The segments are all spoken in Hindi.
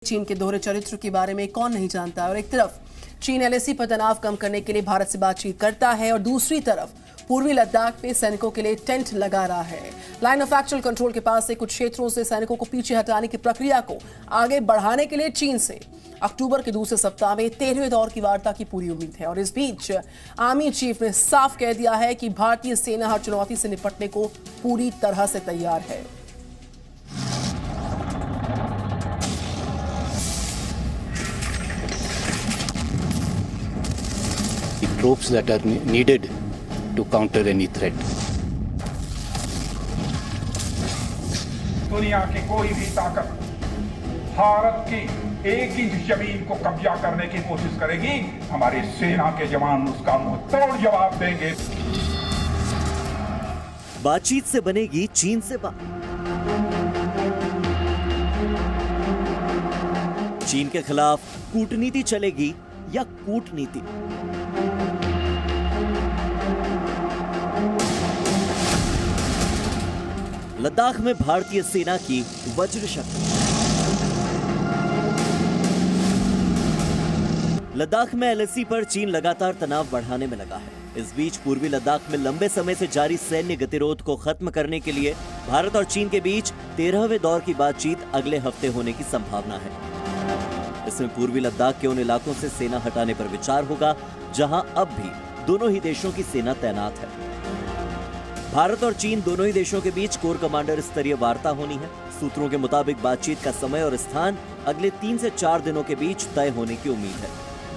चीन के दोहरे चरित्र के बारे में कौन नहीं जानता और एक तरफ चीन एलएसी पर तनाव कम करने के लिए भारत से बातचीत करता है और दूसरी तरफ पूर्वी लद्दाख में सैनिकों के लिए टेंट लगा रहा है। लाइन ऑफ एक्चुअल कंट्रोल के पास से कुछ क्षेत्रों से सैनिकों को पीछे हटाने की प्रक्रिया को आगे बढ़ाने के लिए चीन से अक्टूबर के दूसरे सप्ताह में 13वें दौर की वार्ता की पूरी उम्मीद है। और इस बीच आर्मी चीफ ने साफ कह दिया है कि भारतीय सेना हर चुनौती से निपटने को पूरी तरह से तैयार है। Troops that are needed to counter any threat. दुनिया की कोई भी ताकत भारत की एक इंच जमीन को कब्जा करने की कोशिश करेगी, हमारी सेना के जवान उसका मुंह तोड़ जवाब देंगे। बातचीत से बनेगी चीन से बात। चीन के खिलाफ कूटनीति चलेगी या कूटनीति? लद्दाख में भारतीय सेना की वज्र शक्ति। लद्दाख में एलएसी पर चीन लगातार तनाव बढ़ाने में लगा है। इस बीच पूर्वी लद्दाख में लंबे समय से जारी सैन्य गतिरोध को खत्म करने के लिए भारत और चीन के बीच 13वें दौर की बातचीत अगले हफ्ते होने की संभावना है। इसमें पूर्वी लद्दाख के उन इलाकों से सेना हटाने पर विचार होगा जहां अब भी दोनों ही देशों की सेना तैनात है। भारत और चीन दोनों ही देशों के बीच कोर कमांडर स्तरीय वार्ता होनी है। सूत्रों के मुताबिक बातचीत का समय और स्थान अगले 3 से 4 दिनों के बीच तय होने की उम्मीद है।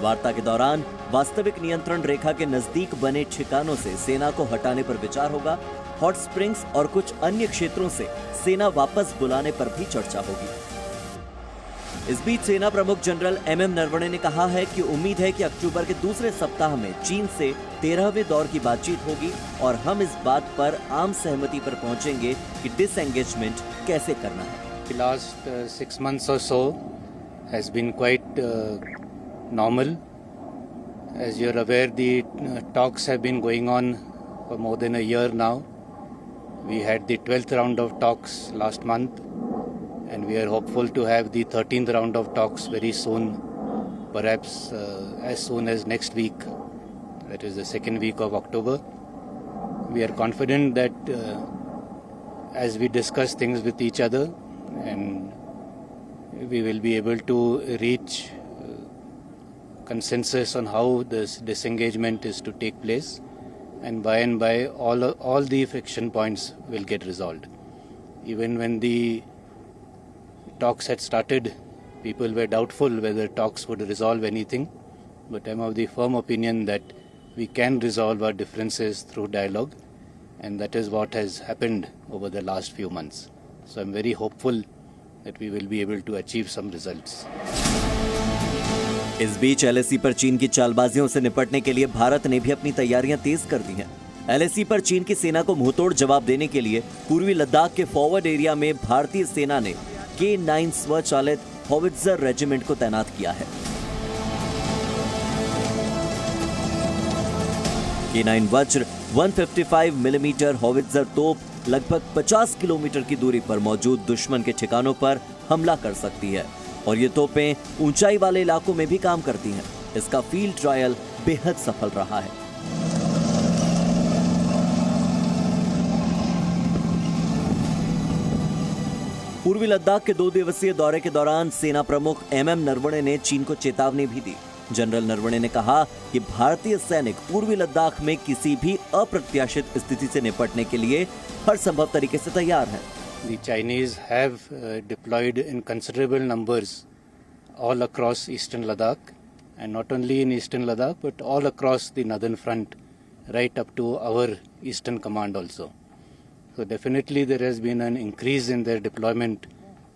वार्ता के दौरान वास्तविक नियंत्रण रेखा के नजदीक बने ठिकानों से सेना को हटाने पर विचार होगा। हॉट स्प्रिंग्स और कुछ अन्य क्षेत्रों से सेना वापस बुलाने पर भी चर्चा होगी। इस बीच सेना प्रमुख जनरल एमएम नरवणे ने कहा है कि उम्मीद है कि अक्टूबर के दूसरे सप्ताह में चीन से 13वें दौर की बातचीत होगी और हम इस बात पर आम सहमति पर पहुंचेंगे कि डिसएंगेजमेंट कैसे करना है। The last 6 months or so has been quite normal. As you're aware, the talks have been going on for more than a year now. We had the 12th round of talks last month. And we are hopeful to have the 13th round of talks very soon, perhaps as soon as next week, that is the second week of October. We are confident that as we discuss things with each other, and we will be able to reach consensus on how this disengagement is to take place, and by all the friction points will get resolved. Even when the talks had started, people were doubtful whether talks would resolve anything, but I'm of the firm opinion that we can resolve our differences through dialogue, and that is what has happened over the last few months. So I'm very hopeful that we will be able to achieve some results. इस बीच एलएसी पर चीन की चालबाजियों से निपटने के लिए भारत ने भी अपनी तैयारियां तेज कर दी हैं। एलएसी पर चीन की सेना को मुंहतोड़ जवाब देने के लिए पूर्वी लद्दाख के फॉरवर्ड एरिया में भारतीय सेना ने K9 स्वचालित हॉविट्जर रेजिमेंट को तैनात किया है। K9 वज्र 155 मिलीमीटर हॉविट्जर तोप लगभग 50 किलोमीटर की दूरी पर मौजूद दुश्मन के ठिकानों पर हमला कर सकती है और ये तोपें ऊंचाई वाले इलाकों में भी काम करती हैं। इसका फील्ड ट्रायल बेहद सफल रहा है। पूर्वी लद्दाख के 2 दिवसीय दौरे के दौरान सेना प्रमुख एमएम नरवणे ने चीन को चेतावनी भी दी। जनरल नरवणे ने कहा कि भारतीय सैनिक पूर्वी लद्दाख में किसी भी अप्रत्याशित स्थिति से निपटने के लिए हर संभव तरीके से तैयार हैं। The Chinese have deployed in considerable numbers all across eastern Ladakh, and not only in eastern Ladakh but all across the northern front, right up to our eastern command also. So definitely there has been an increase in their deployment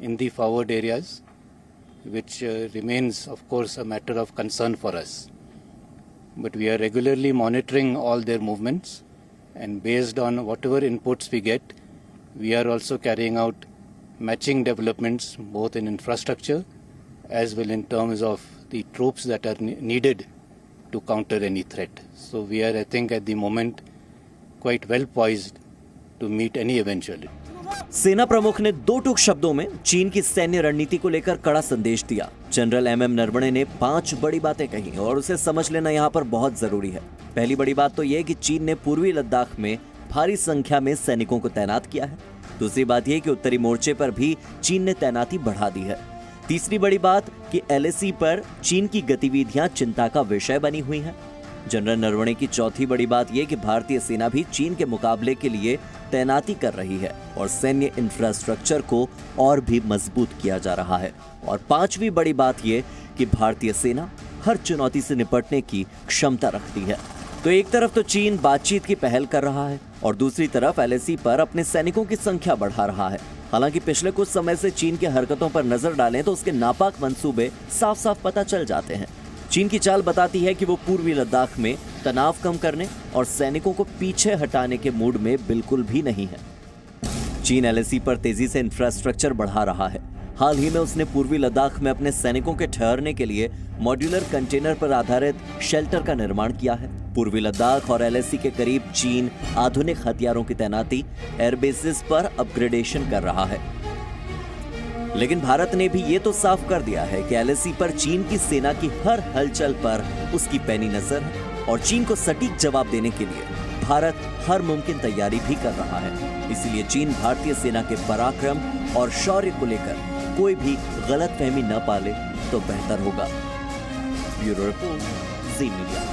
in the forward areas, which remains of course a matter of concern for us. But we are regularly monitoring all their movements, and based on whatever inputs we get, we are also carrying out matching developments both in infrastructure as well in terms of the troops that are needed to counter any threat. So we are, I think, at the moment quite well poised to meet any eventuality. सेना प्रमुख ने 2 टूक शब्दों में चीन की सैन्य रणनीति को लेकर कड़ा संदेश दिया। जनरल एमएम नरवणे ने 5 बड़ी बातें कही और उसे समझ लेना यहाँ पर बहुत जरूरी है। पहली बड़ी बात तो यह कि चीन ने पूर्वी लद्दाख में भारी संख्या में सैनिकों को तैनात किया है। दूसरी बात यह कि उत्तरी मोर्चे पर भी चीन ने तैनाती बढ़ा दी है। तीसरी बड़ी बात कि LAC पर चीन की गतिविधियां चिंता का विषय बनी हुई हैं। जनरल नरवणे की चौथी बड़ी बात यह कि भारतीय सेना भी चीन के मुकाबले के लिए तैनाती कर रही है और सैन्य इंफ्रास्ट्रक्चर को और भी मजबूत किया जा रहा है। और 5वीं बड़ी बात यह कि भारतीय सेना हर चुनौती से निपटने की क्षमता रखती है। तो एक तरफ तो चीन बातचीत की पहल कर रहा है और दूसरी तरफ LAC पर अपने सैनिकों की संख्या बढ़ा रहा है। हालांकि पिछले कुछ समय से चीन की हरकतों पर नजर डालें तो उसके नापाक मंसूबे साफ साफ पता चल जाते हैं। चीन की चाल बताती है कि वो पूर्वी लद्दाख में तनाव कम करने और सैनिकों को पीछे हटाने के मूड में बिल्कुल भी नहीं है। चीन LAC पर तेजी से इंफ्रास्ट्रक्चर बढ़ा रहा है। हाल ही में उसने पूर्वी लद्दाख में अपने सैनिकों के ठहरने के लिए मॉड्यूलर कंटेनर पर आधारित शेल्टर का निर्माण किया है। पूर्वी लद्दाख और LAC के करीब चीन आधुनिक हथियारों की तैनाती, एयरबेसेस पर अपग्रेडेशन कर रहा है। लेकिन भारत ने भी ये तो साफ कर दिया है कि LAC पर चीन की सेना की हर हलचल पर उसकी पैनी नजर है और चीन को सटीक जवाब देने के लिए भारत हर मुमकिन तैयारी भी कर रहा है। इसलिए चीन भारतीय सेना के पराक्रम और शौर्य को लेकर कोई भी गलतफहमी न पाले तो बेहतर होगा। ब्यूरो रिपोर्ट, जी मीडिया।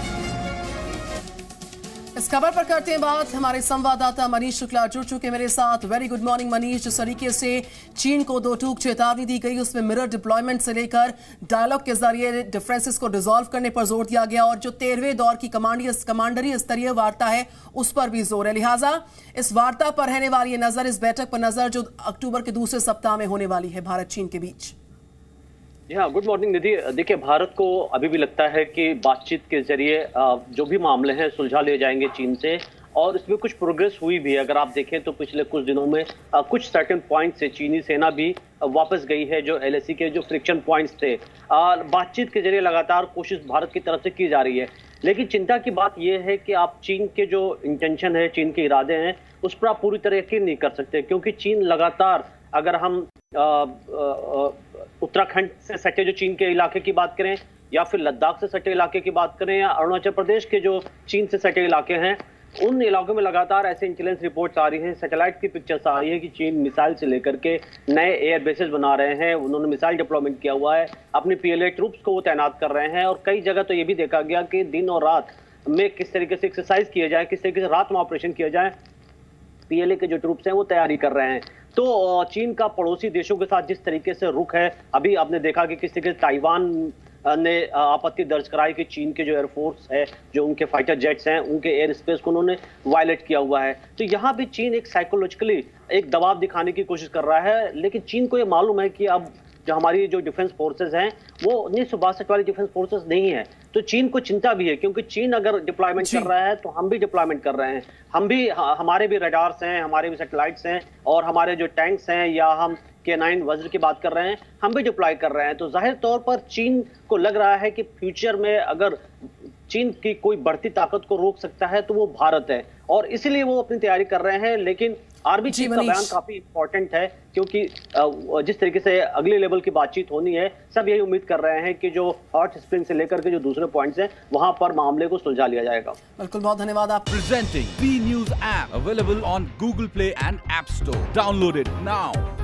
इस खबर पर करते हैं बात। हमारे संवाददाता मनीष शुक्ला जुड़ चुके मेरे साथ। Very good morning Manish. जिस तरीके से चीन को 2 टूक चेतावनी दी गई, उसमें मिरर डिप्लॉयमेंट से लेकर डायलॉग के जरिए डिफरेंसेस को डिसॉल्व करने पर जोर दिया गया और जो 13वें दौर की कमांडरी स्तरीय वार्ता है उस पर भी जोर है। लिहाजा इस वार्ता पर रहने वाली नजर, इस बैठक पर नजर जो अक्टूबर के दूसरे सप्ताह में होने वाली है भारत चीन के बीच। जी हाँ, गुड मॉर्निंग निधि। देखिए, भारत को अभी भी लगता है कि बातचीत के जरिए जो भी मामले हैं सुलझा लिए जाएंगे चीन से, और इसमें कुछ प्रोग्रेस हुई भी है। अगर आप देखें तो पिछले कुछ दिनों में कुछ सर्टेन पॉइंट से चीनी सेना भी वापस गई है। जो LAC के जो फ्रिक्शन पॉइंट्स थे, बातचीत के जरिए लगातार कोशिश भारत की तरफ से की जा रही है। लेकिन चिंता की बात यह है कि आप चीन के जो इंटेंशन है, चीन के इरादे हैं, उस पर आप पूरी तरह यकीन नहीं कर सकते, क्योंकि चीन लगातार, अगर हम उत्तराखंड से सटे जो चीन के इलाके की बात करें, या फिर लद्दाख से सटे इलाके की बात करें, या अरुणाचल प्रदेश के जो चीन से सटे इलाके हैं, उन इलाकों में लगातार ऐसे इंटेलिजेंस रिपोर्ट्स आ रही हैं, सैटेलाइट की पिक्चर्स आ रही है कि चीन मिसाइल से लेकर के नए एयर बेसेस बना रहे हैं। उन्होंने मिसाइल डिप्लॉयमेंट किया हुआ है, अपनी PLA ट्रूप्स को वो तैनात कर रहे हैं, और कई जगह तो ये भी देखा गया कि दिन और रात में किस तरीके से एक्सरसाइज किया जाए, किस तरीके से रात में ऑपरेशन किया जाए। PLA के जो ट्रूप्स हैं वो तैयारी कर रहे हैं। तो चीन का पड़ोसी देशों के साथ जिस तरीके से रुख है, अभी आपने देखा कि किस तरीके से ताइवान ने आपत्ति दर्ज कराई कि चीन के जो एयरफोर्स है, जो उनके फाइटर जेट्स हैं, उनके एयर स्पेस को उन्होंने वायलेट किया हुआ है। तो यहाँ भी चीन एक साइकोलॉजिकली एक दबाव दिखाने की कोशिश कर रहा है। लेकिन चीन को ये मालूम है कि अब जो हमारी जो डिफेंस फोर्सेस हैं वो 1962 वाली डिफेंस फोर्सेस नहीं है। तो चीन को चिंता भी है, क्योंकि चीन अगर डिप्लॉयमेंट कर रहा है तो हम भी डिप्लॉयमेंट कर रहे हैं। हम भी, हमारे भी रडार्स हैं, हमारे भी सैटेलाइट्स हैं, और हमारे जो टैंक्स हैं, या हम K9 वज्र की बात कर रहे हैं, हम भी डिप्लॉय कर रहे हैं। तो जाहिर तौर पर चीन को लग रहा है कि फ्यूचर में अगर चीन की कोई बढ़ती ताकत को रोक सकता है तो वो भारत है, और इसीलिए वो अपनी तैयारी कर रहे हैं। लेकिन आर्मी चीफ का बयान काफी इंपॉर्टेंट है, क्योंकि जिस तरीके से अगले लेवल की बातचीत होनी है, सब यही उम्मीद कर रहे हैं कि जो हॉट स्प्रिंग से लेकर के जो दूसरे पॉइंट्स हैं, वहां पर मामले को सुलझा लिया जाएगा। बिल्कुल, बहुत धन्यवाद आप। Presenting B News app available on Google Play and App Store. Download it now.